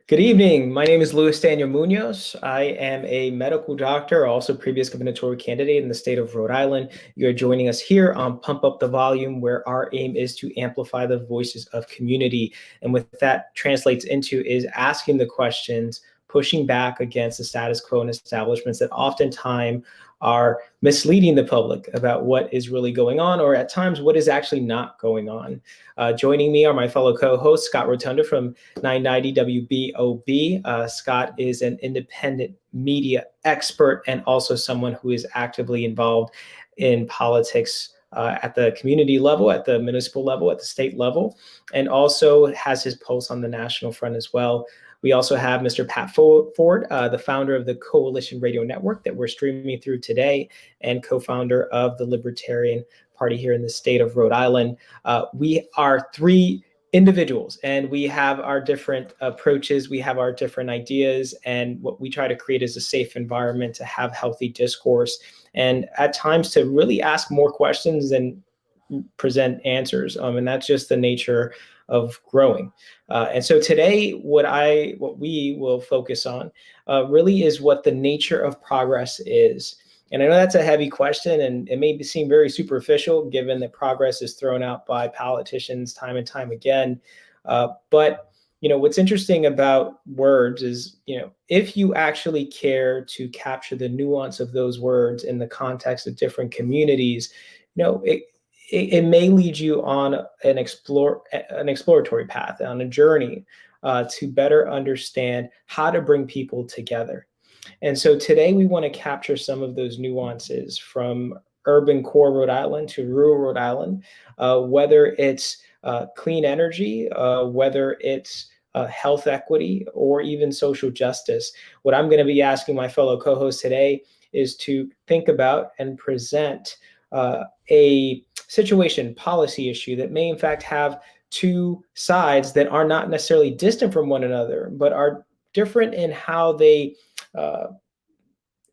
Good evening. My name is Luis Daniel Muñoz. I am a medical doctor, also previous gubernatorial candidate in the state of Rhode Island. You're joining us here on Pump Up the Volume, where our aim is to amplify the voices of community. And what that translates into is asking the questions, pushing back against the status quo and establishments that oftentimes are misleading the public about what is really going on, or at times what is actually not going on. Joining me are my fellow co-host, Scott Rotunda from 990 WBOB. Scott is an independent media expert and also someone who is actively involved in politics at the community level, at the municipal level, at the state level, and also has his pulse on the national front as well. We also have Mr. Pat Ford, the founder of the Coalition Radio Network that we're streaming through today, and co-founder of the Libertarian Party here in the state of Rhode Island. We are three individuals, and we have our different approaches, we have our different ideas, and what we try to create is a safe environment to have healthy discourse, and at times to really ask more questions than present answers. And that's just the nature of growing. And so today, what we will focus on really is what the nature of progress is. And I know that's a heavy question, and it may seem very superficial given that progress is thrown out by politicians time and time again. But what's interesting about words is, if you actually care to capture the nuance of those words in the context of different communities, it may lead you on an exploratory path, on a journey to better understand how to bring people together. And so today we want to capture some of those nuances from urban core Rhode Island to rural Rhode Island, whether it's clean energy, whether it's health equity, or even social justice. What I'm going to be asking my fellow co-hosts today is to think about and present a situation, policy issue that may in fact have two sides that are not necessarily distant from one another, but are different in how they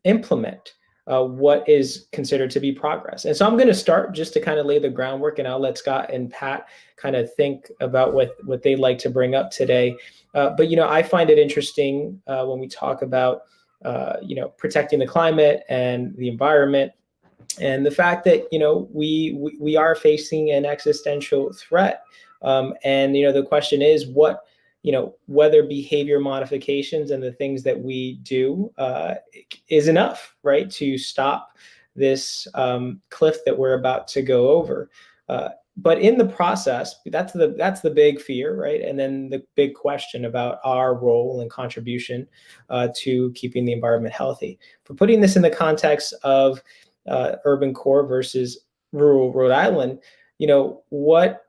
implement what is considered to be progress. And so I'm going to start just to kind of lay the groundwork, and I'll let Scott and Pat kind of think about what they'd like to bring up today. But I find it interesting when we talk about protecting the climate and the environment, and the fact that we are facing an existential threat, and the question is whether behavior modifications and the things that we do is enough, right, to stop this cliff that we're about to go over. But in the process, that's the big fear, right? And then the big question about our role and contribution to keeping the environment healthy. For putting this in the context of urban core versus rural Rhode Island, what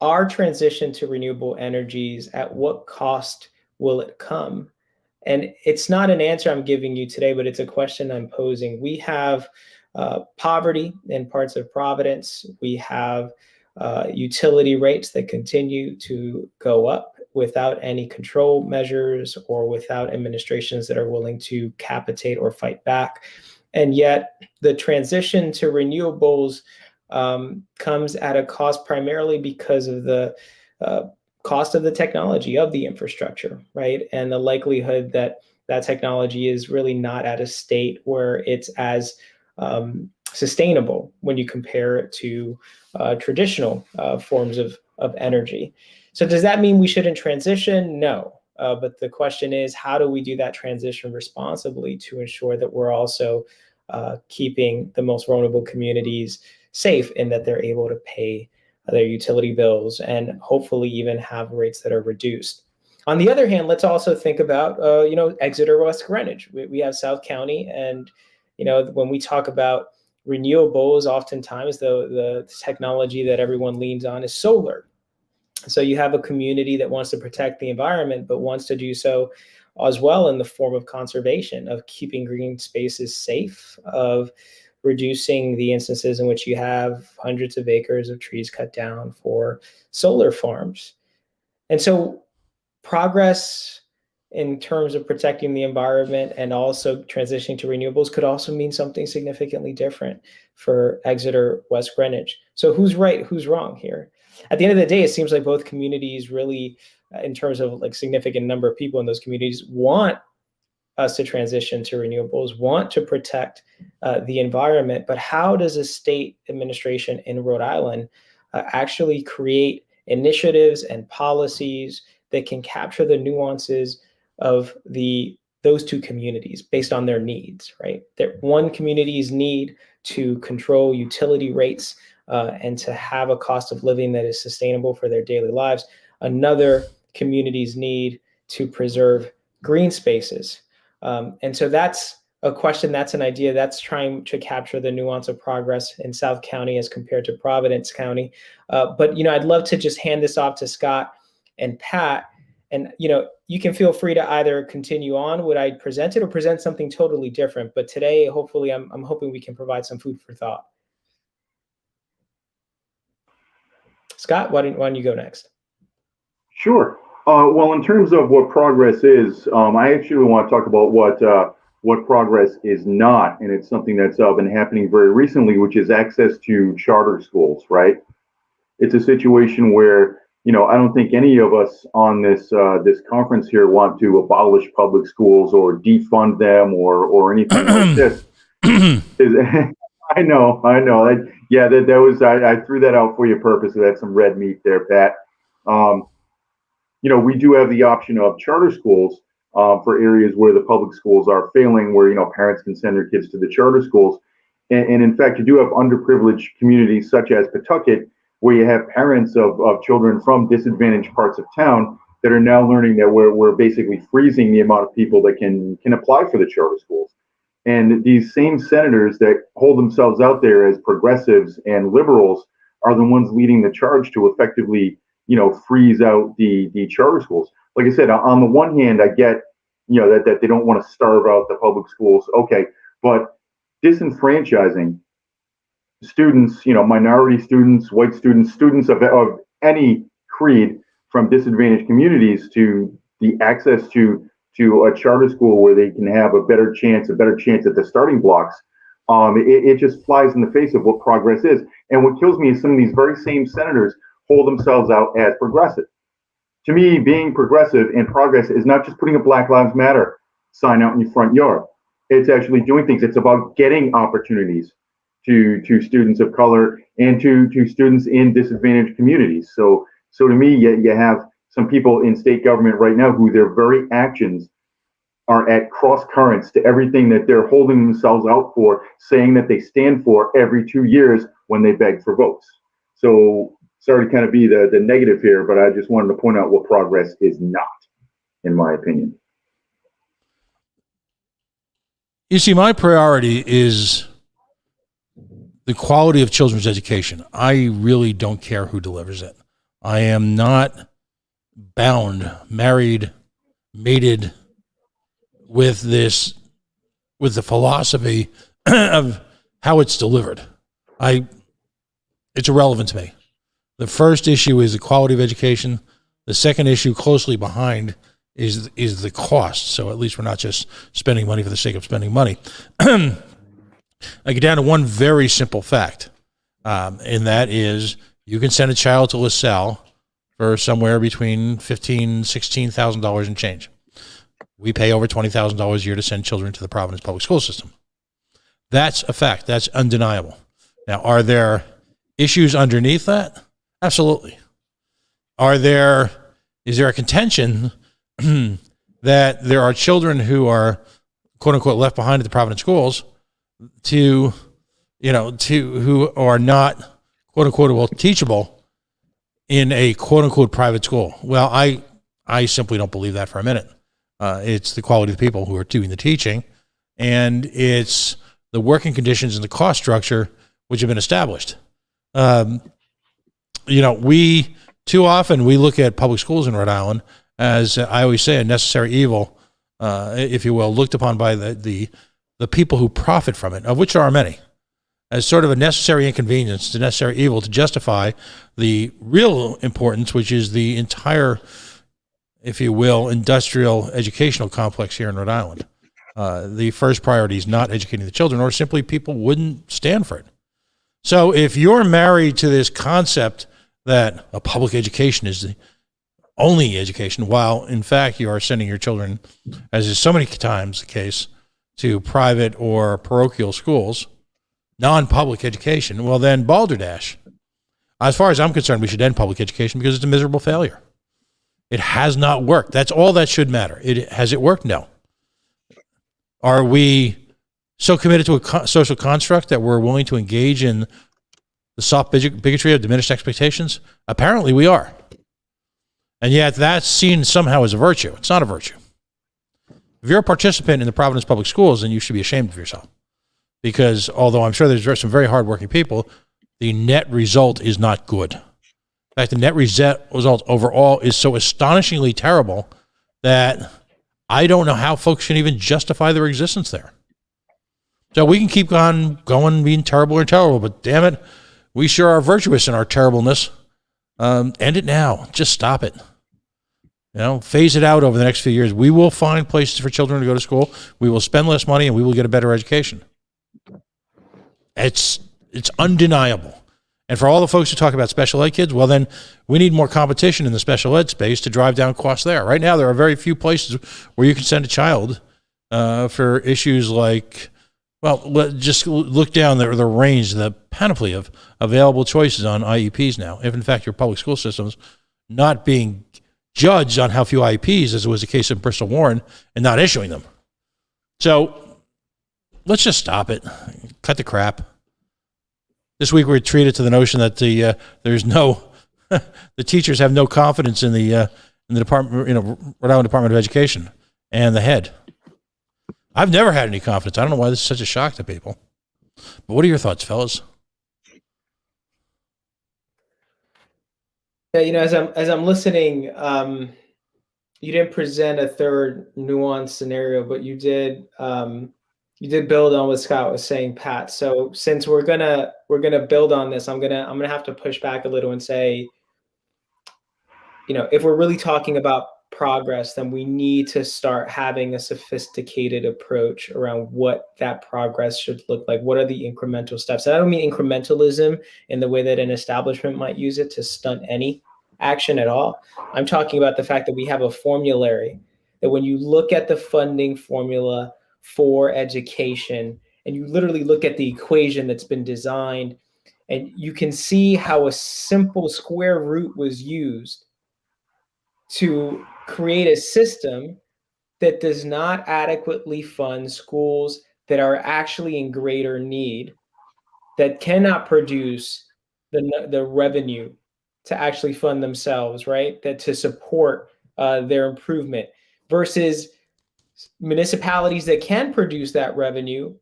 our transition to renewable energies, at what cost will it come? And it's not an answer I'm giving you today, but it's a question I'm posing. We have poverty in parts of Providence. We have utility rates that continue to go up without any control measures or without administrations that are willing to capitate or fight back. And yet the transition to renewables comes at a cost primarily because of the cost of the technology, of the infrastructure, right? And the likelihood that that technology is really not at a state where it's as sustainable when you compare it to traditional forms of energy. So does that mean we shouldn't transition? No. But the question is, how do we do that transition responsibly to ensure that we're also keeping the most vulnerable communities safe in that they're able to pay their utility bills and hopefully even have rates that are reduced? On the other hand, let's also think about, Exeter, West Greenwich. We have South County, and, when we talk about renewables, oftentimes the technology that everyone leans on is solar. So you have a community that wants to protect the environment, but wants to do so as well in the form of conservation, of keeping green spaces safe, of reducing the instances in which you have hundreds of acres of trees cut down for solar farms. And so progress in terms of protecting the environment and also transitioning to renewables could also mean something significantly different for Exeter, West Greenwich. So who's right, who's wrong here? At the end of the day, it seems like both communities really in terms of like significant number of people in those communities want us to transition to renewables, want to protect the environment, but how does a state administration in Rhode Island actually create initiatives and policies that can capture the nuances of those two communities based on their needs, right? That one community's need to control utility rates and to have a cost of living that is sustainable for their daily lives, another community's need to preserve green spaces. And so that's a question, that's an idea that's trying to capture the nuance of progress in South County as compared to Providence County. But, I'd love to just hand this off to Scott and Pat. And, you can feel free to either continue on what I presented or present something totally different. But today, hopefully, I'm hoping we can provide some food for thought. Scott, why don't you go next? Sure. Well, in terms of what progress is, I actually want to talk about what progress is not, and it's something that's been happening very recently, which is access to charter schools. Right? It's a situation where I don't think any of us on this conference here want to abolish public schools or defund them or anything like this. I know. That was I threw that out for you purposely. That's some red meat there, Pat. We do have the option of charter schools for areas where the public schools are failing, where parents can send their kids to the charter schools, and in fact, you do have underprivileged communities such as Pawtucket, where you have parents of children from disadvantaged parts of town that are now learning that we're basically freezing the amount of people that can apply for the charter schools. And these same senators that hold themselves out there as progressives and liberals are the ones leading the charge to effectively freeze out the charter schools. Like I said, on the one hand, I get, that they don't want to starve out the public schools. Okay. But disenfranchising students, minority students, white students, students of any creed from disadvantaged communities to the access to a charter school where they can have a better chance at the starting blocks. It just flies in the face of what progress is. And what kills me is some of these very same senators hold themselves out as progressive. To me, being progressive and progress is not just putting a Black Lives Matter sign out in your front yard. It's actually doing things. It's about getting opportunities to students of color and to students in disadvantaged communities. So to me, you have some people in state government right now who their very actions are at cross currents to everything that they're holding themselves out for, saying that they stand for every 2 years when they beg for votes. So sorry to kind of be the negative here, but I just wanted to point out what progress is not, in my opinion. You see, my priority is the quality of children's education. I really don't care who delivers it. I am not bound, married, mated with the philosophy of how it's delivered. It's irrelevant to me. The first issue is the quality of education. The second issue, closely behind, is the cost. So at least we're not just spending money for the sake of spending money. I get down to one very simple fact, and that is you can send a child to LaSalle for somewhere between $15,000, $16,000 and change. We pay over $20,000 a year to send children to the Providence public school system. That's a fact. That's undeniable. Now, are there issues underneath that? Absolutely. Is there a contention that there are children who are, quote unquote, left behind at the Providence schools who are not, quote unquote, teachable in a quote unquote private school? Well, I simply don't believe that for a minute. It's the quality of the people who are doing the teaching, and it's the working conditions and the cost structure which have been established. We too often look at public schools in Rhode Island as, I always say, a necessary evil, if you will, looked upon by the people who profit from it, of which there are many, as sort of a necessary inconvenience, a necessary evil to justify the real importance, which is the entire, if you will, industrial educational complex here in Rhode Island. The first priority is not educating the children, or simply people wouldn't stand for it. So if you're married to this concept that a public education is the only education, while in fact you are sending your children, as is so many times the case, to private or parochial schools, non-public education, well then balderdash. As far as I'm concerned, we should end public education because it's a miserable failure. It has not worked. That's all that should matter. Has it worked? No. Are we so committed to a social construct that we're willing to engage in the soft bigotry of diminished expectations? Apparently we are. And yet that's seen somehow as a virtue. It's not a virtue. If you're a participant in the Providence Public Schools, then you should be ashamed of yourself. Because although I'm sure there's some very hardworking people, the net result is not good. In fact, the net result overall is so astonishingly terrible that I don't know how folks can even justify their existence there. So we can keep on going, being terrible and terrible, but damn it, we sure are virtuous in our terribleness. End it now. Just stop it. Phase it out over the next few years. We will find places for children to go to school. We will spend less money and we will get a better education. It's undeniable. And for all the folks who talk about special ed kids, well, then we need more competition in the special ed space to drive down costs there. Right now, there are very few places where you can send a child for issues like, well, just look down the range, the panoply of available choices on IEPs now. If, in fact, your public school system's not being judged on how few IEPs, as was the case in Bristol Warren, and not issuing them. So let's just stop it. Cut the crap. This week we're treated to the notion that there's no, the teachers have no confidence in the department, Rhode Island Department of Education and the head. I've never had any confidence. I don't know why this is such a shock to people. But what are your thoughts, fellas? Yeah, as I'm listening, you didn't present a third nuanced scenario, but you did build on what Scott was saying, Pat. So since we're gonna build on this, I'm gonna have to push back a little and say, if we're really talking about progress, then we need to start having a sophisticated approach around what that progress should look like. What are the incremental steps? And I don't mean incrementalism in the way that an establishment might use it to stunt any action at all. I'm talking about the fact that we have a formulary, that when you look at the funding formula for education and you literally look at the equation that's been designed, and you can see how a simple square root was used to create a system that does not adequately fund schools that are actually in greater need, that cannot produce the revenue to actually fund themselves, right? That to support their improvement, versus municipalities that can produce that revenue,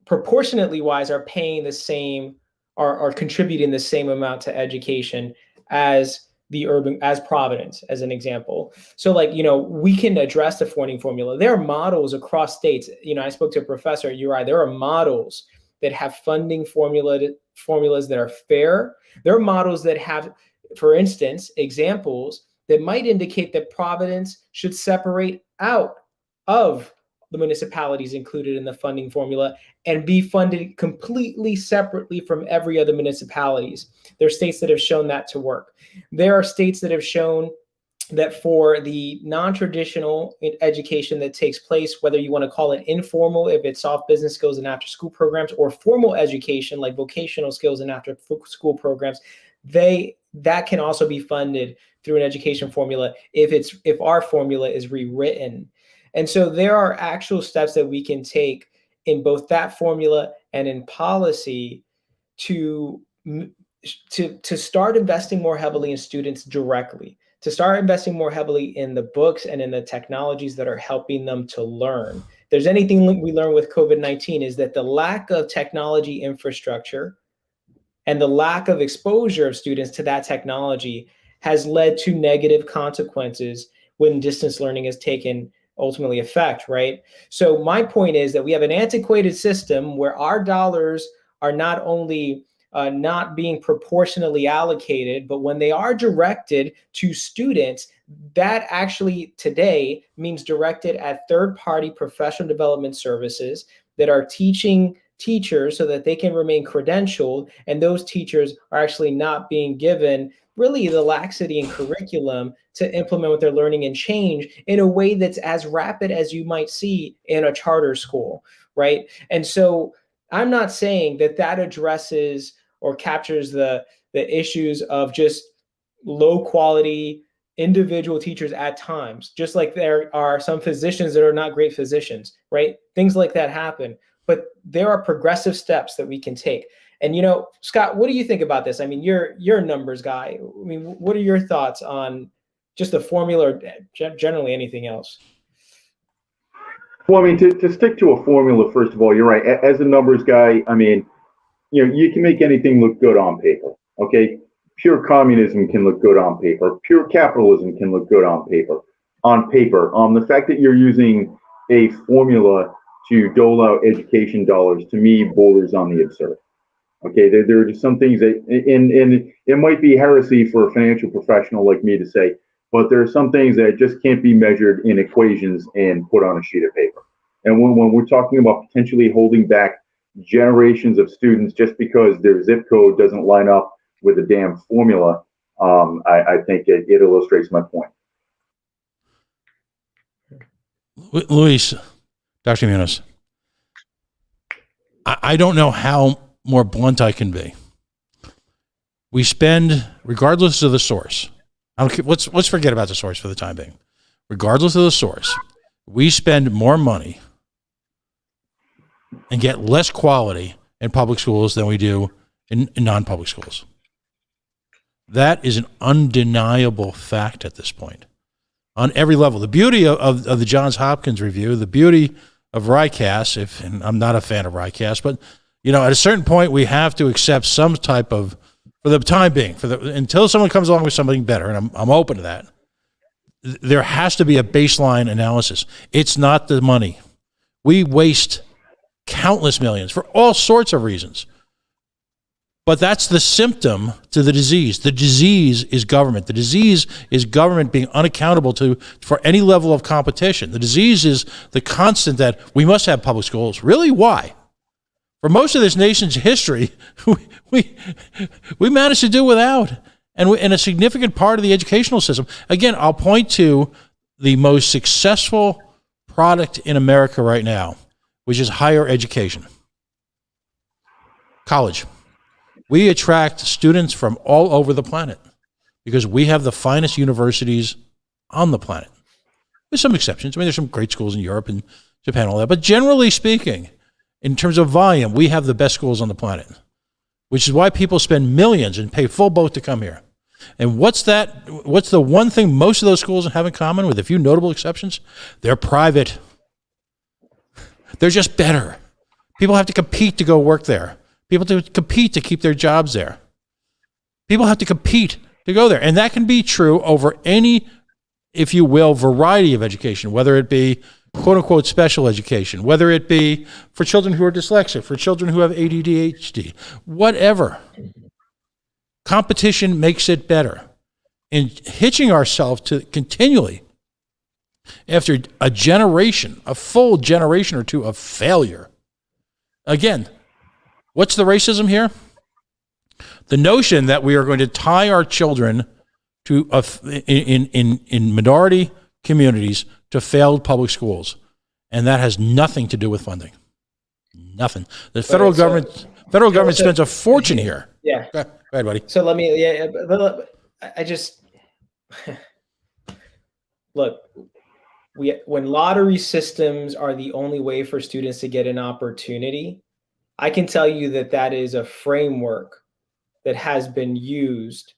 proportionately wise, are paying the same, are contributing the same amount to education as Providence, as an example. So we can address the funding formula. There are models across states. I spoke to a professor at URI. There are models that have funding formulas that are fair. There are models that have, for instance, examples that might indicate that Providence should separate out of the municipalities included in the funding formula and be funded completely separately from every other municipalities. There are states that have shown that to work. There are states that have shown that for the non-traditional education that takes place, whether you want to call it informal, if it's soft business skills and after school programs, or formal education like vocational skills and after school programs, that can also be funded through an education formula if our formula is rewritten. And so there are actual steps that we can take in both that formula and in policy to start investing more heavily in students directly, to start investing more heavily in the books and in the technologies that are helping them to learn. If there's anything we learned with COVID-19 is that the lack of technology infrastructure and the lack of exposure of students to that technology has led to negative consequences when distance learning has taken ultimately effect, right? So my point is that we have an antiquated system where our dollars are not only not being proportionally allocated, but when they are directed to students, that actually today means directed at third-party professional development services that are teaching teachers so that they can remain credentialed, and those teachers are actually not being given really the laxity in curriculum to implement what they're learning and change in a way that's as rapid as you might see in a charter school, right? And so I'm not saying that that addresses or captures the issues of just low quality individual teachers at times, just like there are some physicians that are not great physicians, right? Things like that happen, but there are progressive steps that we can take. And, you know, Scott, what do you think about this? I mean, you're a numbers guy. I mean, what are your thoughts on just the formula or generally anything else? Well, I mean, to stick to a formula, first of all, you're right. As a numbers guy, I mean, you know, you can make anything look good on paper. Okay, pure communism can look good on paper. Pure capitalism can look good on paper. On paper, the fact that you're using a formula to dole out education dollars to me borders on the absurd. Okay, there are just some things that, and it might be heresy for a financial professional like me to say, but there are some things that just can't be measured in equations and put on a sheet of paper. And when we're talking about potentially holding back generations of students just because their zip code doesn't line up with a damn formula, I think it illustrates my point. Luis, Dr. Muñoz, I don't know how more blunt I can be. We spend, regardless of the source, I don't care, let's forget about the source for the time being. Regardless of the source, we spend more money and get less quality in public schools than we do in non-public schools. That is an undeniable fact at this point on every level. The beauty of the Johns Hopkins review, the beauty of RICAS, and I'm not a fan of RICAS, but you know, at a certain point, we have to accept some type of, for the time being, until someone comes along with something better, and I'm open to that. There has to be a baseline analysis. It's not the money. We waste countless millions for all sorts of reasons. But that's the symptom to the disease. The disease is government. The disease is government being unaccountable for any level of competition. The disease is the constant that we must have public schools. Really? Why? For most of this nation's history, we managed to do without, and a significant part of the educational system. Again, I'll point to the most successful product in America right now, which is higher education. College. We attract students from all over the planet because we have the finest universities on the planet. With some exceptions. I mean, there's some great schools in Europe and Japan and all that, but generally speaking, in terms of volume, we have the best schools on the planet, which is why people spend millions and pay full boat to come here. And what's the one thing most of those schools have in common, with a few notable exceptions? They're private. They're just better. People have to compete to go work there. People have to compete to keep their jobs there. People have to compete to go there. And that can be true over any, if you will, variety of education, whether it be quote-unquote special education, whether it be for children who are dyslexic, for children who have ADD, ADHD, whatever. Competition makes it better. And hitching ourselves to continually, after a generation, a full generation or two of failure. Again, what's the racism here? The notion that we are going to tie our children to in minority communities to failed public schools, and that has nothing to do with funding. Nothing. The federal government spends a fortune here. Yeah. Go ahead, buddy. So let me. Yeah. I just look. When lottery systems are the only way for students to get an opportunity, I can tell you that is a framework that has been used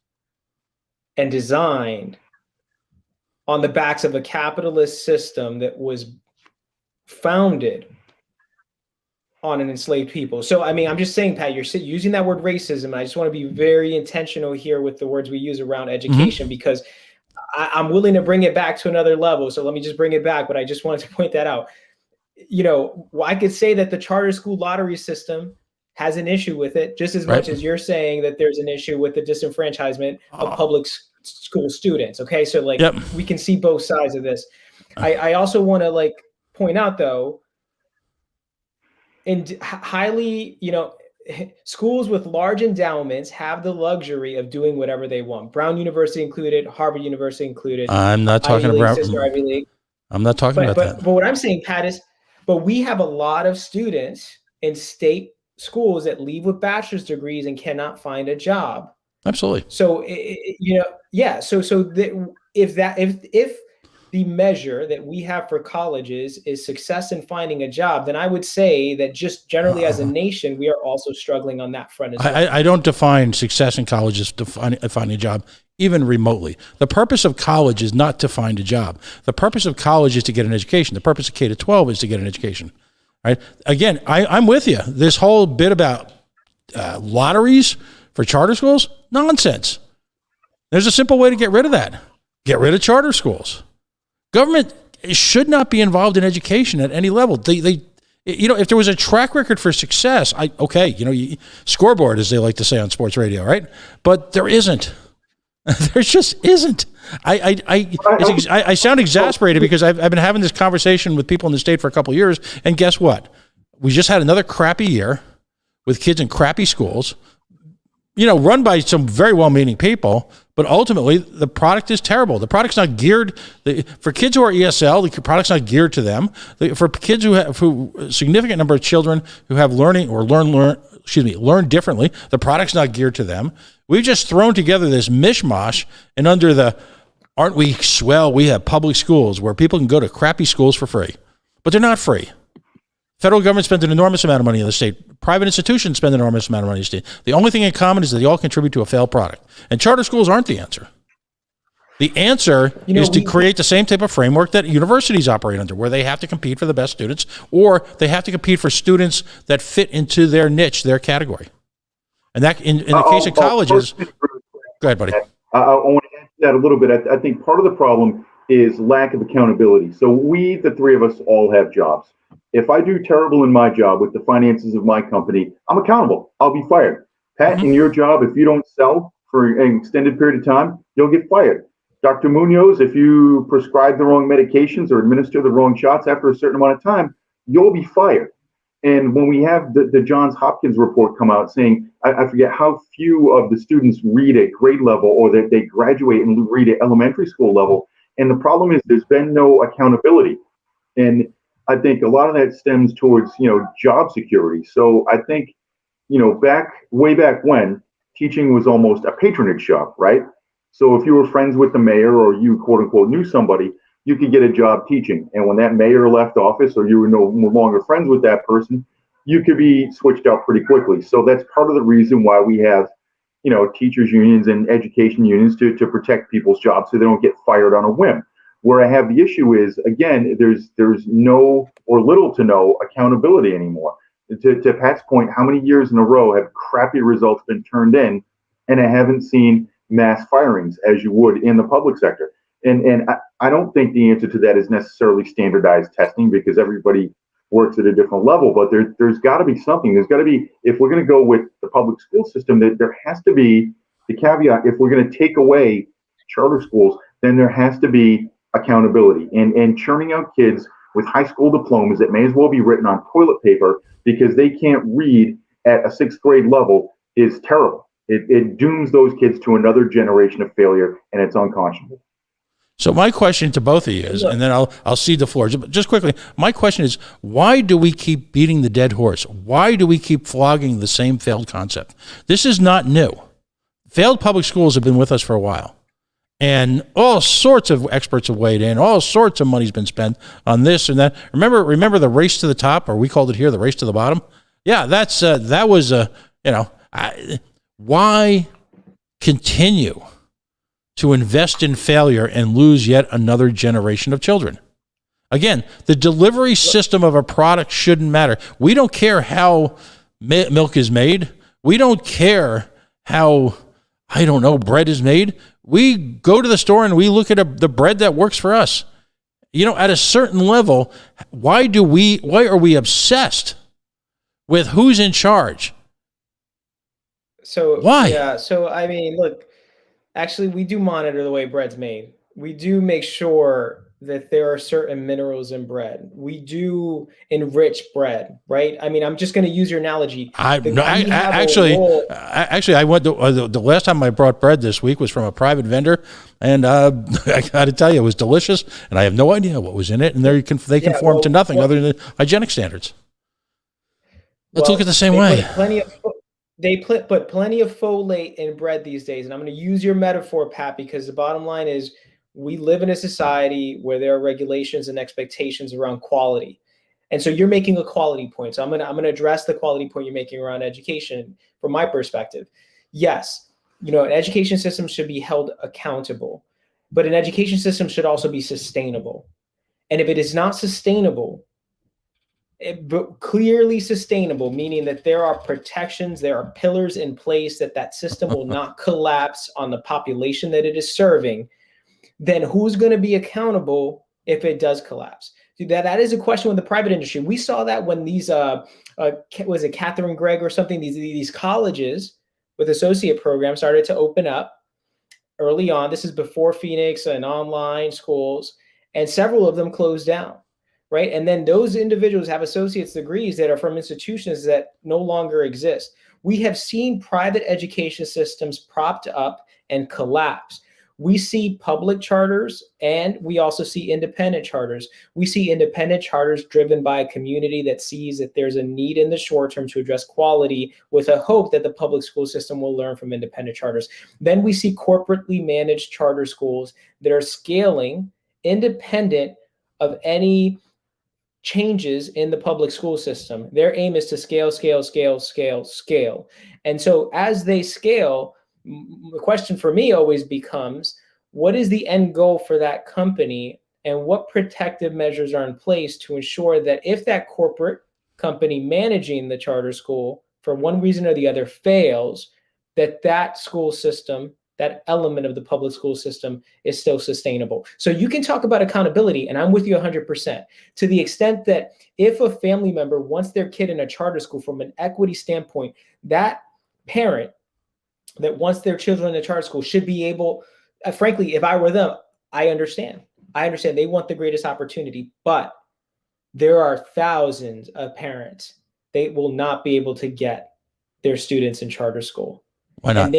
and designed on the backs of a capitalist system that was founded on an enslaved people. So, I mean, I'm just saying, Pat, you're using that word racism. I just want to be very intentional here with the words we use around education, because I'm willing to bring it back to another level. So let me just bring it back, but I just wanted to point that out. You know, I could say that the charter school lottery system has an issue with it, just as much as you're saying that there's an issue with the disenfranchisement of public school students. Okay, so like we can see both sides of this. I also want to like point out though, in highly, you know, schools with large endowments have the luxury of doing whatever they want. Brown University included, Harvard University included, I'm not talking Ivy League, about. sister Ivy League. I'm not talking about that. But what I'm saying, Pat, is, but we have a lot of students in state schools that leave with bachelor's degrees and cannot find a job. Absolutely. So yeah. So if the measure that we have for colleges is success in finding a job, then I would say that just generally as a nation, we are also struggling on that front as well. I don't define success in college as finding a job, even remotely. The purpose of college is not to find a job. The purpose of college is to get an education. The purpose of K-12 is to get an education. Right? Again, I'm with you. This whole bit about lotteries for charter schools, nonsense. There's a simple way to get rid of that. Get rid of charter schools. Government should not be involved in education at any level. They if there was a track record for success, scoreboard, as they like to say on sports radio, right? But there isn't. There just isn't. I sound exasperated because I've been having this conversation with people in the state for a couple of years, and guess what? We just had another crappy year with kids in crappy schools, run by some very well-meaning people, but ultimately the product is terrible. The product's not geared for kids who are ESL. The product's not geared to them. For kids who significant number of children who have learn differently, the product's not geared to them. We've just thrown together this mishmash, and under the aren't we swell? We have public schools where people can go to crappy schools for free, but they're not free. Federal government spends an enormous amount of money in the state. Private institutions spend an enormous amount of money in the state. The only thing in common is that they all contribute to a failed product. And charter schools aren't the answer. The answer is to create the same type of framework that universities operate under, where they have to compete for the best students, or they have to compete for students that fit into their niche, their category. And that, in the case of colleges, go ahead, buddy. I want to add to that a little bit. I think part of the problem is lack of accountability. So we, the three of us, all have jobs. If I do terrible in my job with the finances of my company, I'm accountable. I'll be fired. Pat, in your job, if you don't sell for an extended period of time, you'll get fired. Dr. Muñoz, if you prescribe the wrong medications or administer the wrong shots after a certain amount of time, you'll be fired. And when we have the Johns Hopkins report come out saying, I forget how few of the students read at grade level or that they graduate and read at elementary school level. And the problem is there's been no accountability. And I think a lot of that stems towards, job security. So I think, way back when, teaching was almost a patronage shop, right? So if you were friends with the mayor or you, quote unquote, knew somebody, you could get a job teaching. And when that mayor left office or you were no longer friends with that person, you could be switched out pretty quickly. So that's part of the reason why we have, teachers unions and education unions to protect people's jobs so they don't get fired on a whim. Where I have the issue is, again, there's no or little to no accountability anymore. To Pat's point, how many years in a row have crappy results been turned in, and I haven't seen mass firings as you would in the public sector? And I don't think the answer to that is necessarily standardized testing, because everybody works at a different level. But there's got to be something. There's got to be, if we're going to go with the public school system, that there has to be the caveat. If we're going to take away charter schools, then there has to be accountability, and churning out kids with high school diplomas that may as well be written on toilet paper because they can't read at a sixth grade level is terrible. It dooms those kids to another generation of failure, and it's unconscionable. So my question to both of you is, and then I'll cede the floor. Just quickly, my question is, why do we keep beating the dead horse? Why do we keep flogging the same failed concept? This is not new. Failed public schools have been with us for a while. And all sorts of experts have weighed in. All sorts of money's been spent on this and that. Remember the race to the top, or we called it here the race to the bottom. Yeah, that was why continue to invest in failure and lose yet another generation of children? Again, the delivery system of a product shouldn't matter. We don't care how milk is made. We don't care how, bread is made. We go to the store and we look at the bread that works for us. At a certain level, why are we obsessed with who's in charge? So why? Yeah. So look, actually, we do monitor the way bread's made. We do make sure that there are certain minerals in bread. We do enrich bread, right? I mean, I'm just going to use your analogy. Actually, I went the last time I brought bread this week was from a private vendor, and I got to tell you, it was delicious, and I have no idea what was in it, and they conform to nothing other than hygienic standards. Let's look at it the same way. They put plenty of folate in bread these days, and I'm going to use your metaphor, Pat, because the bottom line is we live in a society where there are regulations and expectations around quality. And so you're making a quality point. So I'm going to address the quality point you're making around education from my perspective. Yes, an education system should be held accountable, but an education system should also be sustainable. And if it is not sustainable, but clearly sustainable, meaning that there are protections, there are pillars in place that system will not collapse on the population that it is serving, then who's going to be accountable if it does collapse? That is a question with the private industry. We saw that when these, was it Catherine Gregg or something, these colleges with associate programs started to open up early on. This is before Phoenix and online schools, and several of them closed down, right? And then those individuals have associate's degrees that are from institutions that no longer exist. We have seen private education systems propped up and collapse. We see public charters, and we also see independent charters. We see independent charters driven by a community that sees that there's a need in the short term to address quality with a hope that the public school system will learn from independent charters. Then we see corporately managed charter schools that are scaling independent of any changes in the public school system. Their aim is to scale, scale, scale, scale, scale. And so as they scale, the question for me always becomes, what is the end goal for that company, and what protective measures are in place to ensure that if that corporate company managing the charter school for one reason or the other fails, that school system, that element of the public school system, is still sustainable? So you can talk about accountability, and I'm with you 100%, to the extent that if a family member wants their kid in a charter school, from an equity standpoint, that parent that wants their children in a charter school should be able, frankly, if I were them, I understand they want the greatest opportunity, but there are thousands of parents that will not be able to get their students in charter school. Why not?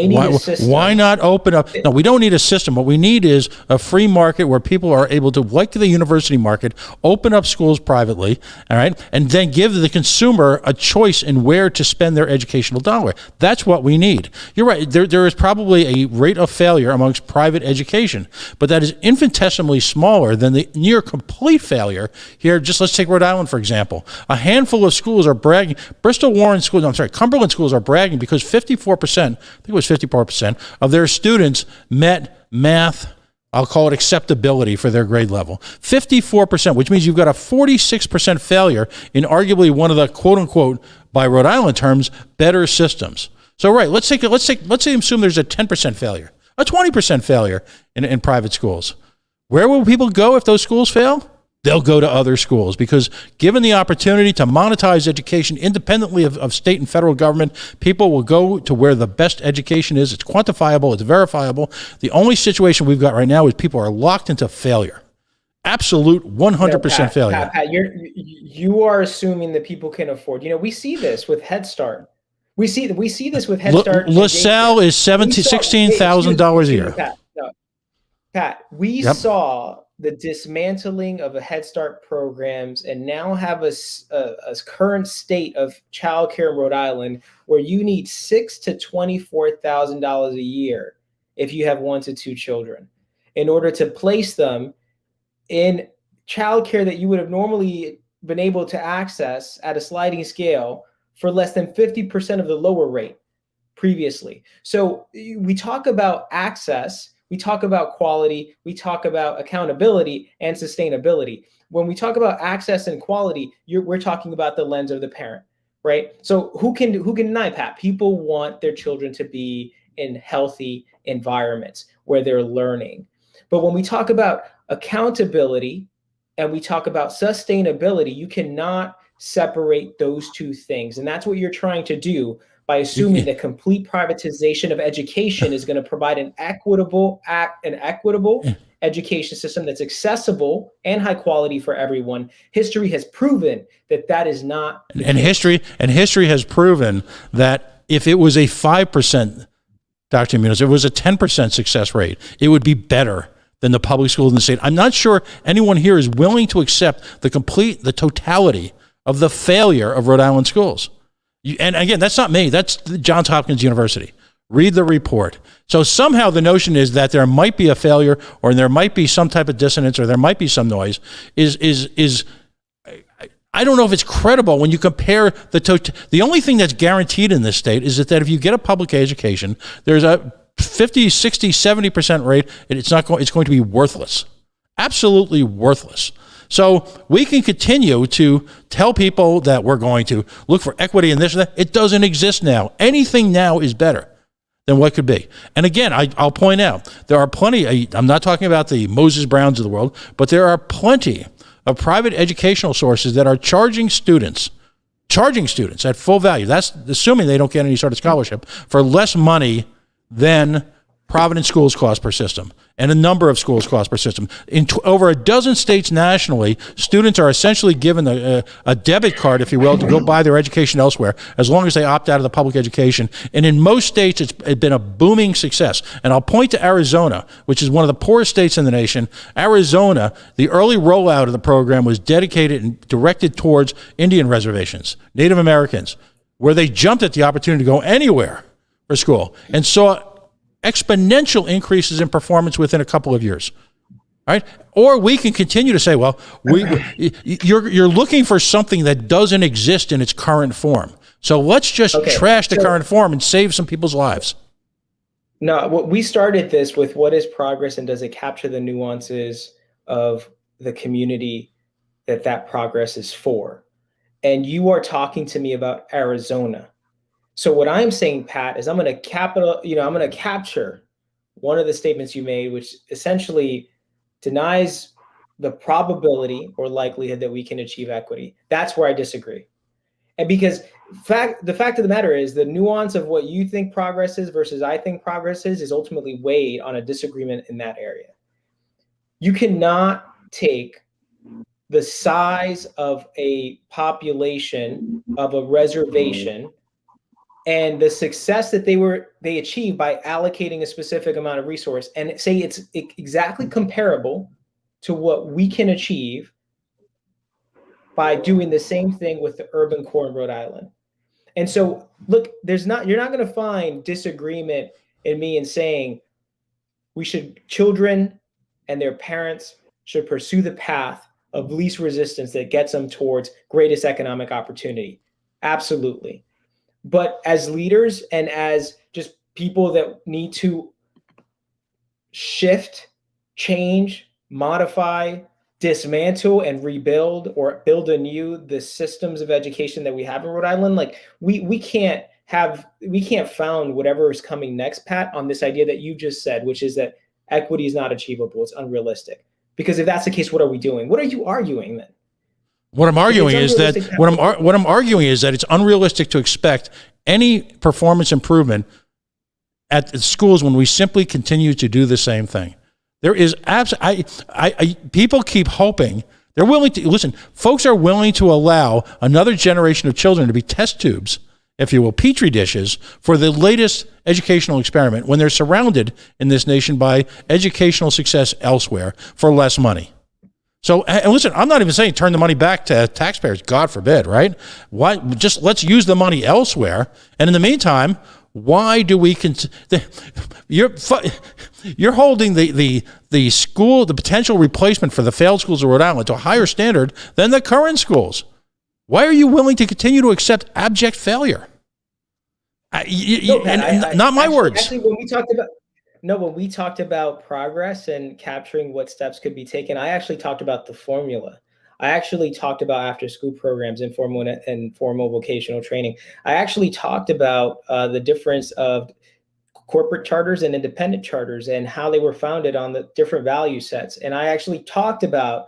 Why not open up? No, we don't need a system. What we need is a free market where people are able to, like the university market, open up schools privately, all right, and then give the consumer a choice in where to spend their educational dollar. That's what we need. You're right. There is probably a rate of failure amongst private education, but that is infinitesimally smaller than the near complete failure here. Just let's take Rhode Island, for example. A handful of schools are bragging. Cumberland schools are bragging because 54%, I think it was 54% of their students met math, I'll call it acceptability, for their grade level. 54%, which means you've got a 46% failure in arguably one of the, quote unquote, by Rhode Island terms, better systems. So right, let's assume there's a 10% failure, a 20% failure in private schools. Where will people go if those schools fail? They'll go to other schools, because given the opportunity to monetize education independently of state and federal government, people will go to where the best education is. It's quantifiable, it's verifiable. The only situation we've got right now is people are locked into failure. Absolute 100% failure. Pat, you are assuming that people can afford. We see this with Head Start. We see this with Head Start. LaSalle is $16,000 a year. Pat, we saw the dismantling of the Head Start programs, and now have a current state of childcare in Rhode Island where you need $6,000 to $24,000 a year if you have 1 to 2 children in order to place them in childcare that you would have normally been able to access at a sliding scale for less than 50% of the lower rate previously. So we talk about access, we talk about quality, we talk about accountability and sustainability. When we talk about access and quality, we're talking about the lens of the parent, right? So who can deny, Pat? People want their children to be in healthy environments where they're learning. But when we talk about accountability and we talk about sustainability, you cannot separate those two things. And that's what you're trying to do by assuming that complete privatization of education is going to provide an equitable education system that's accessible and high quality for everyone, history has proven that that is not the case. History has proven that if it was a 5%, Dr. Muñoz, if it was a 10% success rate, it would be better than the public schools in the state. I'm not sure anyone here is willing to accept the totality of the failure of Rhode Island schools. And again, that's not me. That's Johns Hopkins University. Read the report. So somehow the notion is that there might be a failure, or there might be some type of dissonance, or there might be some noise. I don't know if it's credible when you compare the only thing that's guaranteed in this state is that if you get a public education, there's a 50, 60, 70% rate, it's going to be worthless. Absolutely worthless. So we can continue to tell people that we're going to look for equity in this and that. It doesn't exist now. Anything now is better than what could be. And again, I'll point out, there are plenty, I'm not talking about the Moses Browns of the world, but there are plenty of private educational sources that are charging students at full value. That's assuming they don't get any sort of scholarship, for less money than Providence schools cost per system, and a number of schools cost per system. In over a dozen states nationally, students are essentially given a debit card, if you will, to go buy their education elsewhere, as long as they opt out of the public education. And in most states, it's been a booming success. And I'll point to Arizona, which is one of the poorest states in the nation. Arizona, the early rollout of the program was dedicated and directed towards Indian reservations, Native Americans, where they jumped at the opportunity to go anywhere for school and saw exponential increases in performance within a couple of years. All right? Or we can continue to say, well, you're looking for something that doesn't exist in its current form. So let's just trash the current form and save some people's lives. No, we started this with what is progress, and does it capture the nuances of the community that progress is for? And you are talking to me about Arizona. So what I'm saying, Pat, is I'm going to capture one of the statements you made, which essentially denies the probability or likelihood that we can achieve equity. That's where I disagree. And because the fact of the matter is, the nuance of what you think progress is versus I think progress is ultimately weighed on a disagreement in that area. You cannot take the size of a population of a reservation and the success that they achieved by allocating a specific amount of resource and say it's exactly comparable to what we can achieve by doing the same thing with the urban core in Rhode Island. And so, look, you're not going to find disagreement in me in saying children and their parents should pursue the path of least resistance that gets them towards greatest economic opportunity. Absolutely. But as leaders and as just people that need to shift, change, modify, dismantle, and rebuild or build anew the systems of education that we have in Rhode Island, like we can't found whatever is coming next, Pat, on this idea that you just said, which is that equity is not achievable, it's unrealistic. Because if that's the case, what are we doing? What are you arguing then? What I'm arguing is that it's unrealistic to expect any performance improvement at schools when we simply continue to do the same thing. There is people keep hoping. They're willing to listen. Folks are willing to allow another generation of children to be test tubes, if you will, petri dishes for the latest educational experiment when they're surrounded in this nation by educational success elsewhere for less money. So, and listen, I'm not even saying turn the money back to taxpayers, God forbid, right? Why? Just let's use the money elsewhere. And in the meantime, why do we you're holding the school, the potential replacement for the failed schools of Rhode Island to a higher standard than the current schools? Why are you willing to continue to accept abject failure? Not my words. Actually, when we talked about progress and capturing what steps could be taken, I actually talked about the formula. I actually talked about after-school programs, informal and formal vocational training. I actually talked about the difference of corporate charters and independent charters and how they were founded on the different value sets. And I actually talked about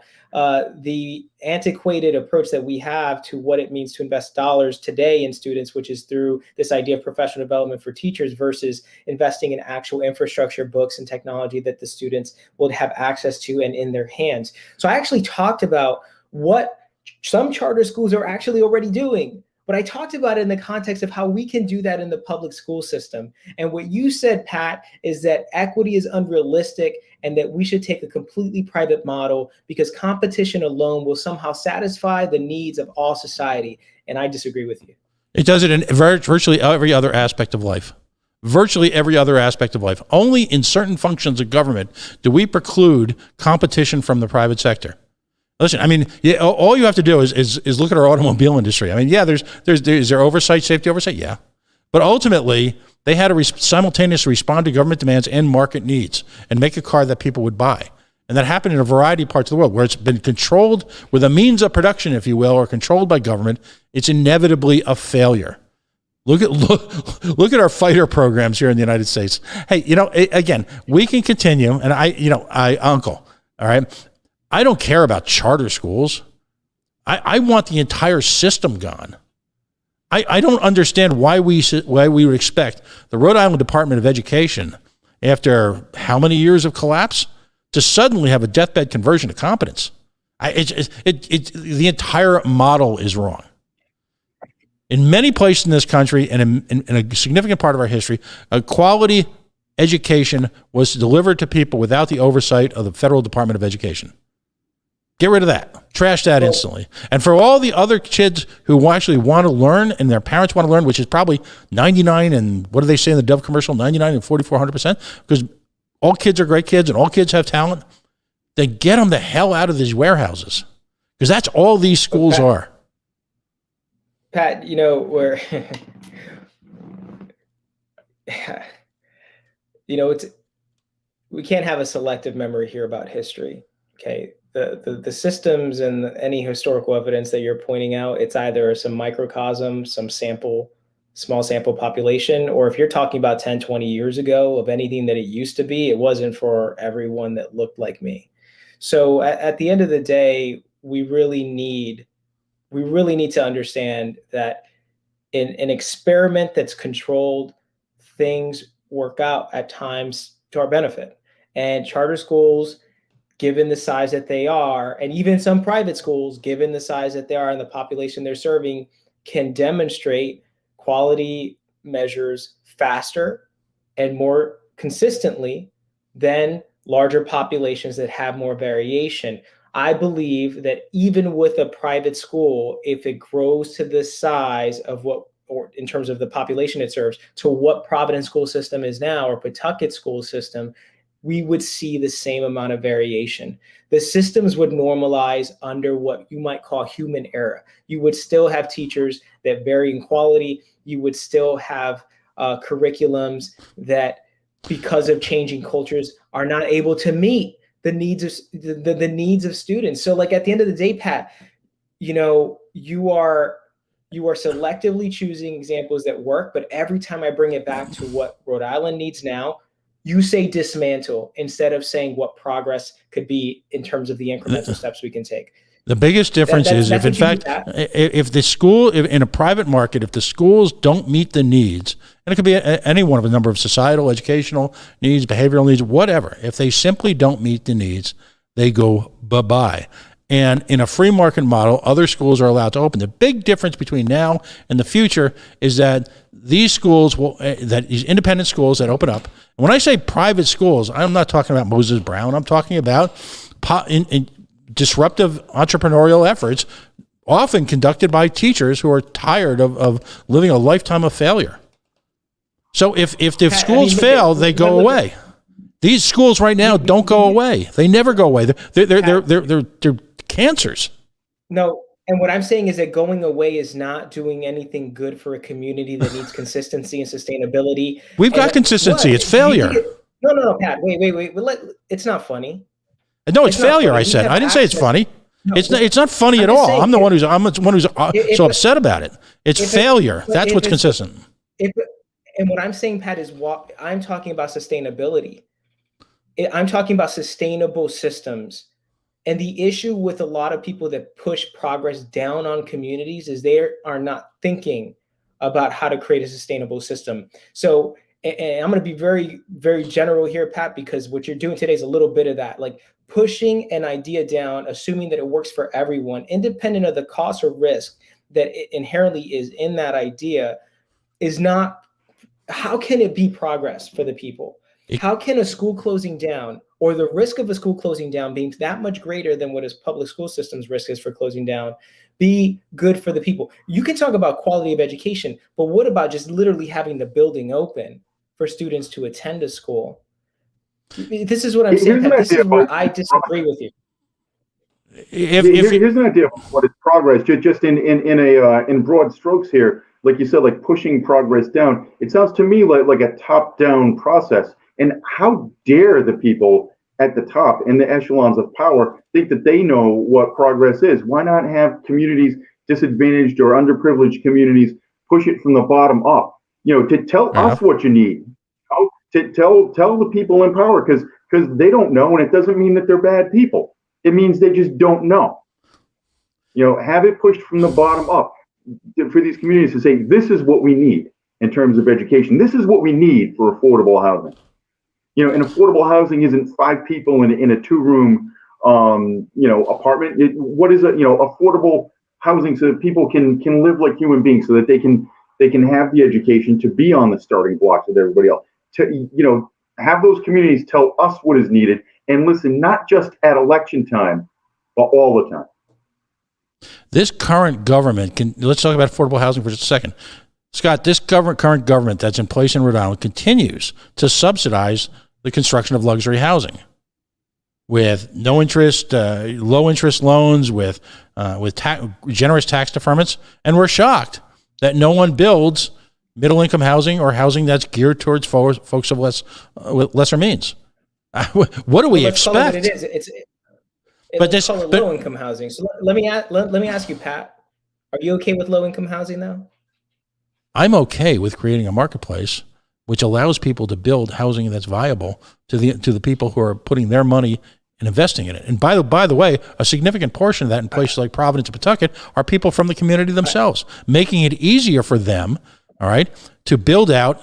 the antiquated approach that we have to what it means to invest dollars today in students, which is through this idea of professional development for teachers versus investing in actual infrastructure, books, and technology that the students will have access to and in their hands. So I actually talked about what some charter schools are actually already doing. But I talked about it in the context of how we can do that in the public school system. And what you said, Pat, is that equity is unrealistic and that we should take a completely private model because competition alone will somehow satisfy the needs of all society. And I disagree with you. It does it in virtually every other aspect of life. Virtually every other aspect of life. Only in certain functions of government do we preclude competition from the private sector. Listen, I mean, yeah, all you have to do is look at our automobile industry. I mean, yeah, is there oversight, safety oversight? Yeah. But ultimately, they had to simultaneously respond to government demands and market needs and make a car that people would buy. And that happened in a variety of parts of the world where it's been controlled with a means of production, if you will, or controlled by government. It's inevitably a failure. Look at our fighter programs here in the United States. Hey, again, we can continue. And Uncle, all right, I don't care about charter schools. I want the entire system gone. I don't understand why we would expect the Rhode Island Department of Education, after how many years of collapse, to suddenly have a deathbed conversion to competence. The entire model is wrong. In many places in this country and in a significant part of our history, a quality education was delivered to people without the oversight of the Federal Department of Education. Get rid of that. Trash that instantly. And for all the other kids who actually want to learn and their parents want to learn, which is probably 99 and what do they say in the Dove commercial, 99 and 4,400%, because all kids are great kids and all kids have talent, then get them the hell out of these warehouses, because that's all these schools are. Pat, where, we can't have a selective memory here about history. Okay. The systems and any historical evidence that you're pointing out, it's either some microcosm, some small sample population, or if you're talking about 10, 20 years ago of anything that it used to be, it wasn't for everyone that looked like me. So at the end of the day, we really need to understand that in an experiment that's controlled, things work out at times to our benefit. And charter schools, given the size that they are, and even some private schools, given the size that they are and the population they're serving, can demonstrate quality measures faster and more consistently than larger populations that have more variation. I believe that even with a private school, if it grows to the size of or in terms of the population it serves, to what Providence school system is now, or Pawtucket school system, we would see the same amount of variation. The systems would normalize under what you might call human error. You would still have teachers that vary in quality. You would still have curriculums that, because of changing cultures, are not able to meet the needs of the needs of students. So, like, at the end of the day, Pat, you are selectively choosing examples that work, but every time I bring it back to what Rhode Island needs now, you say dismantle instead of saying what progress could be in terms of the incremental steps we can take. The biggest difference is if, in fact, if the school, in a private market, if the schools don't meet the needs, and it could be any one of a number of societal, educational needs, behavioral needs, whatever, if they simply don't meet the needs, they go bye-bye. And in a free market model, other schools are allowed to open. The big difference between now and the future is that these schools these independent schools that open up. And when I say private schools, I'm not talking about Moses Brown. I'm talking about in disruptive entrepreneurial efforts, often conducted by teachers who are tired of living a lifetime of failure. So if schools fail, they go away. These schools right now don't go away. They never go away. They're cancers. No, and what I'm saying is that going away is not doing anything good for a community that needs consistency and sustainability. We've got consistency. It's failure. No, Pat. Wait. It's not funny. No, it's failure. I said. I didn't say it's funny. No, it's not funny at all. I'm the one who's so upset about it. It's failure. That's what's consistent. And what I'm saying, Pat, is what I'm talking about sustainability. I'm talking about sustainable systems. And the issue with a lot of people that push progress down on communities is they are not thinking about how to create a sustainable system. So, and I'm going to be very, very general here, Pat, because what you're doing today is a little bit of that, like pushing an idea down, assuming that it works for everyone, independent of the cost or risk that it inherently is in that idea, is not. How can it be progress for the people? How can a school closing down, or the risk of a school closing down being that much greater than what is public school systems risk is for closing down, be good for the people? You can talk about quality of education, but what about just literally having the building open for students to attend a school? This is what I'm saying, Here's an Pat. This idea is where I disagree with you. Here's an idea of what is progress, just in broad strokes here. Like you said, like pushing progress down. It sounds to me like a top-down process. And how dare the people at the top in the echelons of power think that they know what progress is? Why not have communities, disadvantaged or underprivileged communities, push it from the bottom up? To tell us what you need. To tell the people in power, because they don't know, and it doesn't mean that they're bad people. It means they just don't know. Have it pushed from the bottom up for these communities to say, this is what we need in terms of education. This is what we need for affordable housing. And affordable housing isn't 5 people in a 2-room, apartment. What is affordable housing so that people can live like human beings, so that they can have the education to be on the starting blocks with everybody else. To have those communities tell us what is needed and listen, not just at election time, but all the time. This current government let's talk about affordable housing for just a second. Scott, this current government that's in place in Rhode Island continues to subsidize the construction of luxury housing with no interest, low interest loans, with generous tax deferments. And we're shocked that no one builds middle income housing or housing that's geared towards folks of lesser means. What do we expect? It is. Let's call it low income housing. So let me ask you, Pat, are you okay with low income housing now? I'm okay with creating a marketplace which allows people to build housing that's viable to the people who are putting their money and investing in it. And by the way, a significant portion of that in places like Providence and Pawtucket are people from the community themselves, making it easier for them, all right, to build out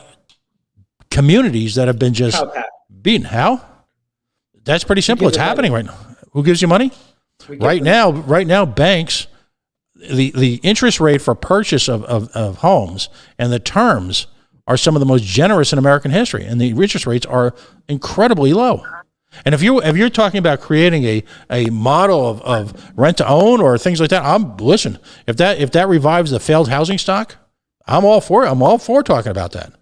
communities that have been just beaten. How? That's pretty simple. It's happening right now. Who gives you money? Right now, banks, the interest rate for purchase of homes and the terms are some of the most generous in American history, and the interest rates are incredibly low. And if you're talking about creating a model of rent to own or things like that, listen. If that revives the failed housing stock, I'm all for it. I'm all for talking about that.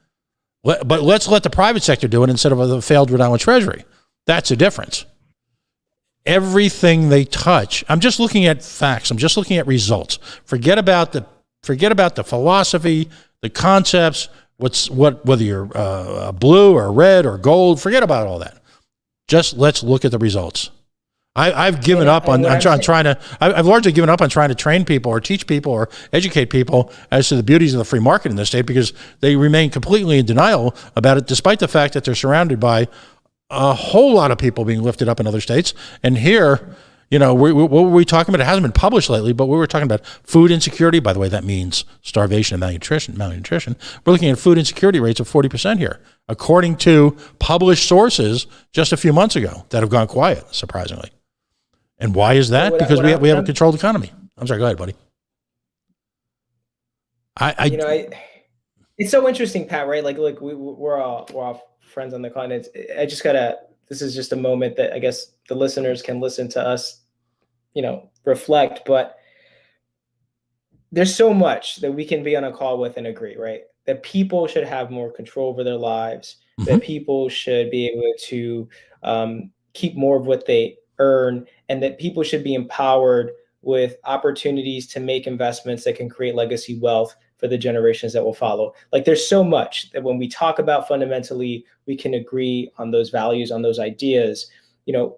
But let's let the private sector do it instead of the failed Rhode Island Treasury. That's the difference. Everything they touch, I'm just looking at facts. I'm just looking at results. Forget about the philosophy, the concepts. Whether you're blue or red or gold. Forget about all that. Just let's look at the results. I've given up on trying to. I've largely given up on trying to train people or teach people or educate people as to the beauties of the free market in this state, because they remain completely in denial about it, despite the fact that they're surrounded by a whole lot of people being lifted up in other states. And here, what were we talking about? It hasn't been published lately, but we were talking about food insecurity. By the way, that means starvation and malnutrition. We're looking at food insecurity rates of 40% here, according to published sources just a few months ago that have gone quiet, surprisingly. And why is that? Because we have a controlled economy. I'm sorry, go ahead, buddy. It's so interesting, Pat, right? Like we're all friends on the continent. This is just a moment that I guess the listeners can listen to us, reflect, but there's so much that we can be on a call with and agree, right? That people should have more control over their lives, that people should be able to keep more of what they earn, and that people should be empowered with opportunities to make investments that can create legacy wealth for the generations that will follow. Like, there's so much that when we talk about fundamentally, we can agree on those values, on those ideas,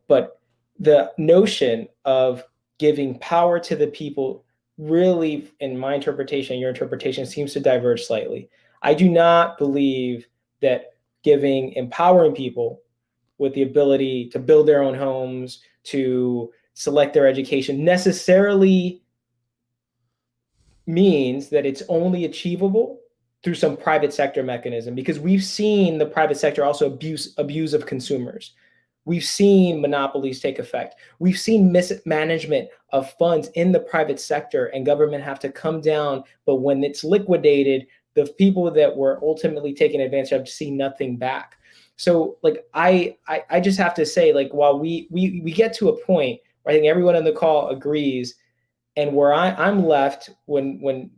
but the notion of giving power to the people really, in my interpretation, your interpretation, seems to diverge slightly. I do not believe that empowering people with the ability to build their own homes, to select their education, necessarily means that it's only achievable through some private sector mechanism, because we've seen the private sector also abuse of consumers. We've seen monopolies take effect. We've seen mismanagement of funds in the private sector, and government have to come down. But when it's liquidated, the people that were ultimately taken advantage of see nothing back. So like I just have to say, like, while we get to a point where I think everyone on the call agrees, and where I'm left when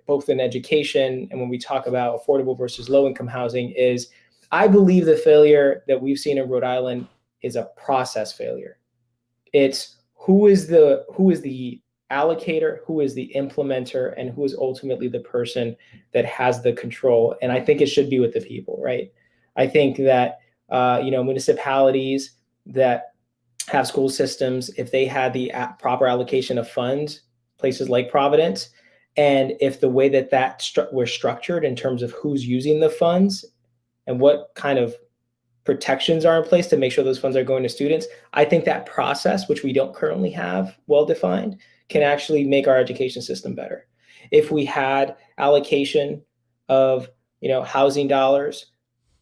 both in education and when we talk about affordable versus low income housing, is I believe the failure that we've seen in Rhode Island is a process failure. It's who is the allocator, who is the implementer, and who is ultimately the person that has the control. And I think it should be with the people, right? I think that municipalities that have school systems, if they had the proper allocation of funds, places like Providence, and if the way that were structured in terms of who's using the funds and what kind of protections are in place to make sure those funds are going to students, I think that process, which we don't currently have well defined, can actually make our education system better. If we had allocation of housing dollars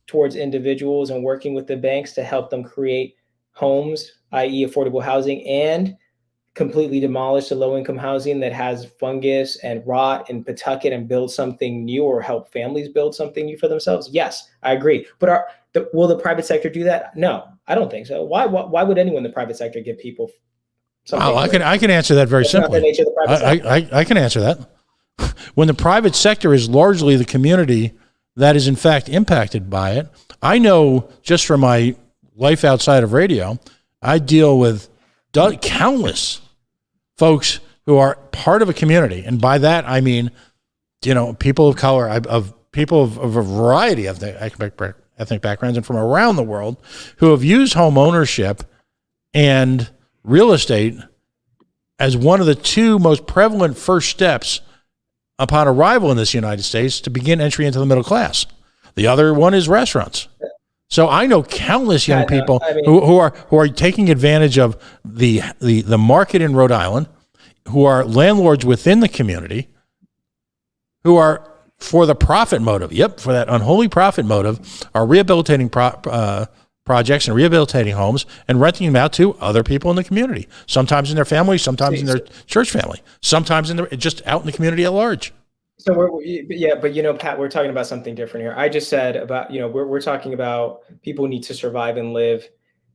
towards individuals and working with the banks to help them create homes, i.e. affordable housing, and completely demolish the low-income housing that has fungus and rot in Pawtucket and build something new, or help families build something new for themselves. Yes, I agree. But will the private sector do that? No, I don't think so. Why would anyone in the private sector give people something? Oh, I can answer that very simply. I can answer that. When the private sector is largely the community that is in fact impacted by it, I know just from my life outside of radio, I deal with countless folks who are part of a community. And by that, I mean, people of color, of people of a variety of ethnic backgrounds and from around the world, who have used home ownership and real estate as one of the two most prevalent first steps upon arrival in this United States to begin entry into the middle class. The other one is restaurants. So I know countless young people who are taking advantage of the market in Rhode Island, who are landlords within the community, who are for the profit motive. Yep, for that unholy profit motive, are rehabilitating projects and rehabilitating homes and renting them out to other people in the community. Sometimes in their family, sometimes in their church family, sometimes just out in the community at large. So but Pat, we're talking about something different here. I just said about, we're talking about people need to survive and live.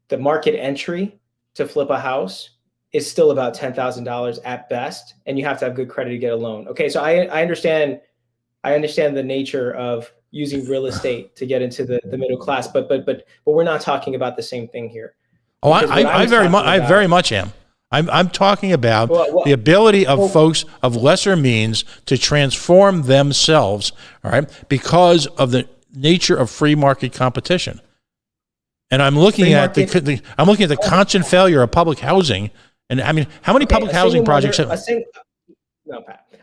The market entry to flip a house is still about $10,000 at best, and you have to have good credit to get a loan. Okay, so I understand the nature of using real estate to get into the middle class, but we're not talking about the same thing here. Oh, I very much am. I'm talking about the ability of folks of lesser means to transform themselves, all right, because of the nature of free market competition. And I'm looking at the constant failure of public housing. And I mean, how many public housing projects have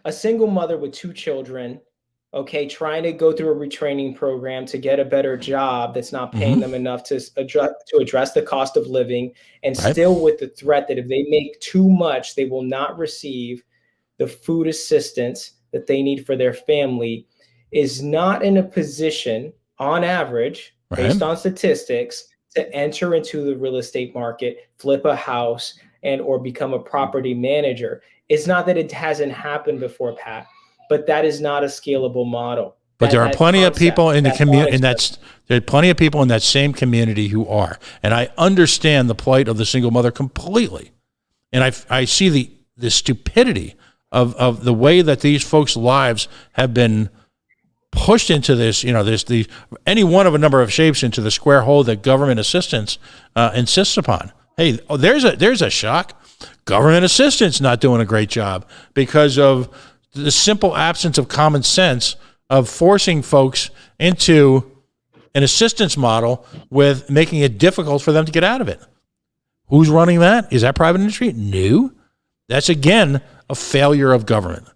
a single mother with 2 children, trying to go through a retraining program to get a better job that's not paying them enough to address the cost of living, and still with the threat that if they make too much, they will not receive the food assistance that they need for their family, is not in a position, on average, based on statistics, to enter into the real estate market, flip a house, and or become a property manager. It's not that it hasn't happened before, Pat, but that is not a scalable model. But there are plenty of people in the community, there are plenty of people in that same community who are. And I understand the plight of the single mother completely. And I see the stupidity of the way that these folks' lives have been pushed into this, any one of a number of shapes into the square hole that government assistance insists upon. Hey, there's a shock. Government assistance not doing a great job because of the simple absence of common sense of forcing folks into an assistance model with making it difficult for them to get out of it. Who's running that? Is that private industry? No. That's, again, a failure of government.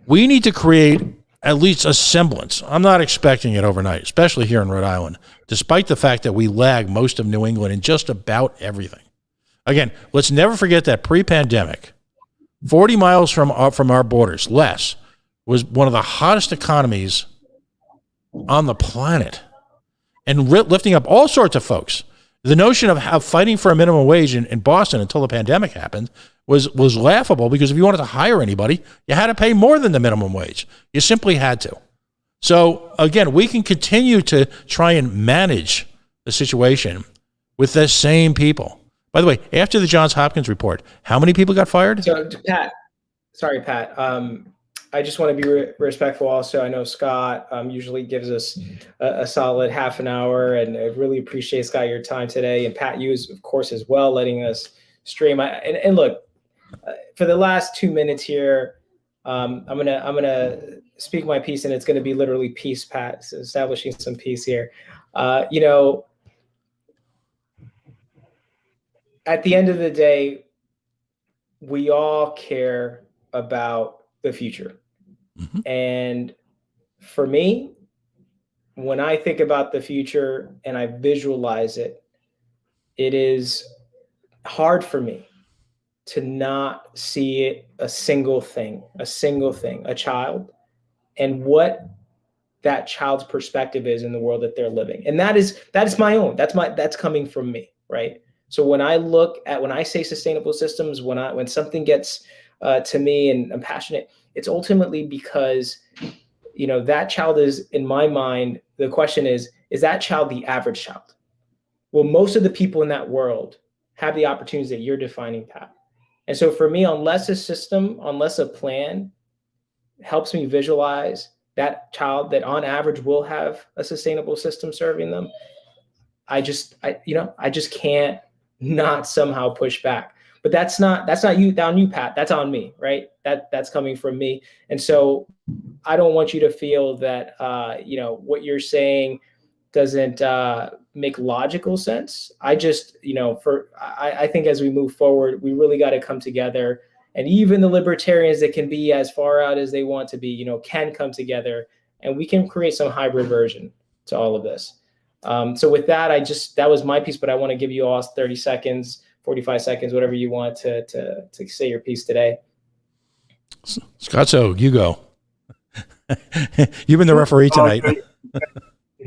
we need to create at least a semblance. I'm not expecting it overnight, especially here in Rhode Island, despite the fact that we lag most of New England in just about everything. Again, let's never forget that pre-pandemic, 40 miles from our borders, less, was one of the hottest economies on the planet, and lifting up all sorts of folks. The notion of fighting for a minimum wage in Boston until the pandemic happened was laughable, because if you wanted to hire anybody, you had to pay more than the minimum wage. You simply had to. So again, we can continue to try and manage the situation with the same people. By the way, after the Johns Hopkins report, how many people got fired? So Pat, I just want to be respectful also. I know Scott usually gives us a solid half an hour, and I really appreciate, Scott, your time today. And Pat, you, of course, as well, letting us stream. And look, for the last 2 minutes here, I'm gonna speak my piece, and it's gonna be literally peace, Pat, so establishing some peace here. At the end of the day, we all care about the future. Mm-hmm. And for me, when I think about the future and I visualize it, it is hard for me to not see it a single thing, a child, and what that child's perspective is in the world that they're living. And that is my own. That's coming from me, right? So when I say sustainable systems, when something gets to me and I'm passionate, it's ultimately because, that child is, in my mind, the question is that child the average child? Well, most of the people in that world have the opportunities that you're defining, Pat. And so for me, unless a plan helps me visualize that child that on average will have a sustainable system serving them, I just can't not somehow push back. But that's not on you, Pat. That's on me, right? That's coming from me. And so I don't want you to feel that what you're saying doesn't make logical sense. I just, I think as we move forward, we really got to come together. And even the libertarians that can be as far out as they want to be, can come together, and we can create some hybrid version to all of this. So with that, that was my piece, but I want to give you all 30 seconds, 45 seconds, whatever you want to say your piece today. Scott, so you go. You've been the referee tonight.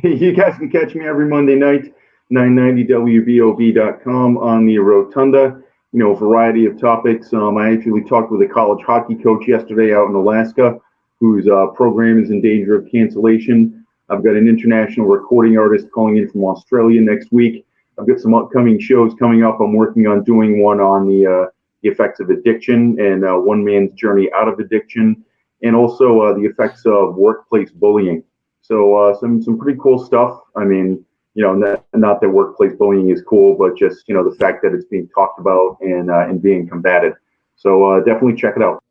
You guys can catch me every Monday night, 990wbob.com on the Rotunda. Variety of topics. I actually talked with a college hockey coach yesterday out in Alaska, whose program is in danger of cancellation. I've got an international recording artist calling in from Australia next week. I've got some upcoming shows coming up. I'm working on doing one on the effects of addiction and one man's journey out of addiction, and also the effects of workplace bullying. So some pretty cool stuff. I mean, not that workplace bullying is cool, but just, the fact that it's being talked about and being combated. So definitely check it out.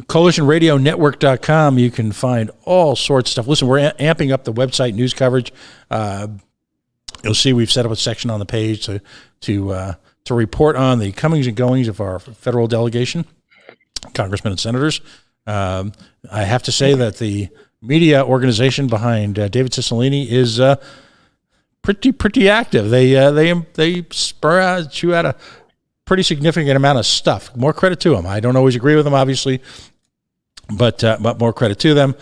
CoalitionRadioNetwork.com. You can find all sorts of stuff. Listen, we're amping up the website news coverage. You'll see we've set up a section on the page to report on the comings and goings of our federal delegation, congressmen and senators. I have to say that the media organization behind David Cicilline is pretty active. They chew out a pretty significant amount of stuff. More credit to them. I don't always agree with them, obviously, but more credit to them.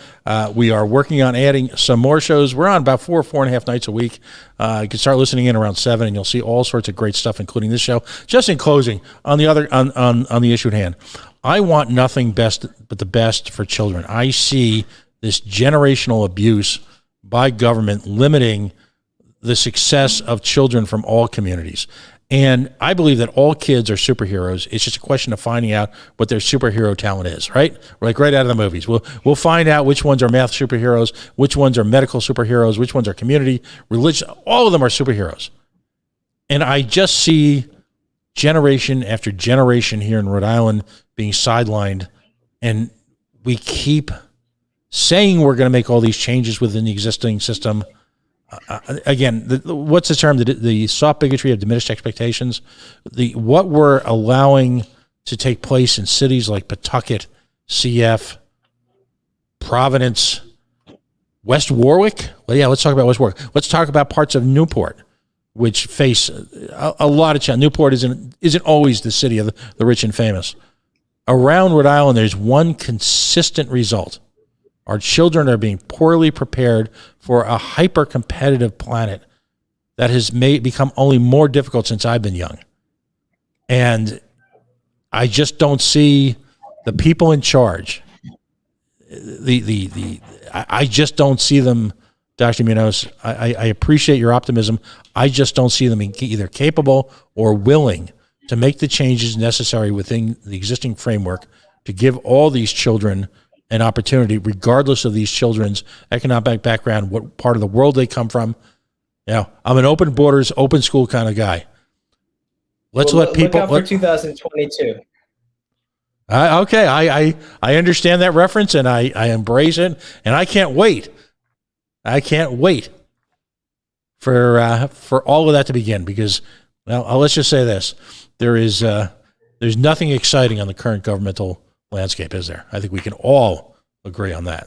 We are working on adding some more shows. We're on about 4.5 nights a week. You can start listening in around 7, and you'll see all sorts of great stuff, including this show. Just in closing, on the issue at hand, I want nothing but the best for children. I see this generational abuse by government limiting the success of children from all communities. And I believe that all kids are superheroes. It's just a question of finding out what their superhero talent is, right? Like right out of the movies. We'll find out which ones are math superheroes, which ones are medical superheroes, which ones are community, religion. All of them are superheroes. And I just see generation after generation here in Rhode Island being sidelined. And we keep saying we're going to make all these changes within the existing system. Again, what's the term? The soft bigotry of diminished expectations. What we're allowing to take place in cities like Pawtucket CF, Providence, West Warwick. Well, yeah, let's talk about West Warwick. Let's talk about parts of Newport, which face a lot of challenges. Newport isn't always the city of the rich and famous. Around Rhode Island, there's one consistent result. Our children are being poorly prepared for a hyper-competitive planet that has become only more difficult since I've been young. And I just don't see the people in charge. I just don't see them, Dr. Muñoz. I appreciate your optimism. I just don't see them either capable or willing to make the changes necessary within the existing framework to give all these children an opportunity, regardless of these children's economic background, what part of the world they come from. You know, I'm an open borders, open school kind of guy. Let's let people look out for 2022. Okay, I understand that reference, and I embrace it, and I can't wait. I can't wait for all of that to begin, because, well, let's just say this: there's nothing exciting on the current governmental landscape, is there? I think we can all agree on that.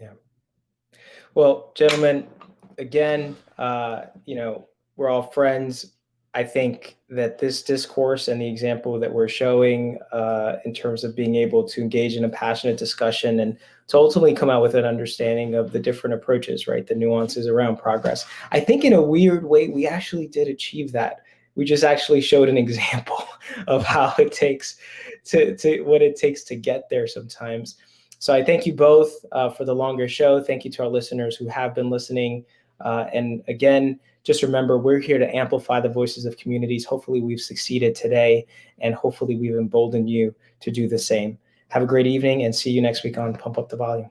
Yeah. Well, gentlemen, again, we're all friends. I think that this discourse and the example that we're showing in terms of being able to engage in a passionate discussion and to ultimately come out with an understanding of the different approaches, right? The nuances around progress. I think in a weird way, we actually did achieve that. We just actually showed an example of how it takes to what it takes to get there sometimes. So I thank you both for the longer show. Thank you to our listeners who have been listening. And again, just remember, we're here to amplify the voices of communities. Hopefully we've succeeded today, and hopefully we've emboldened you to do the same. Have a great evening, and see you next week on Pump Up the Volume.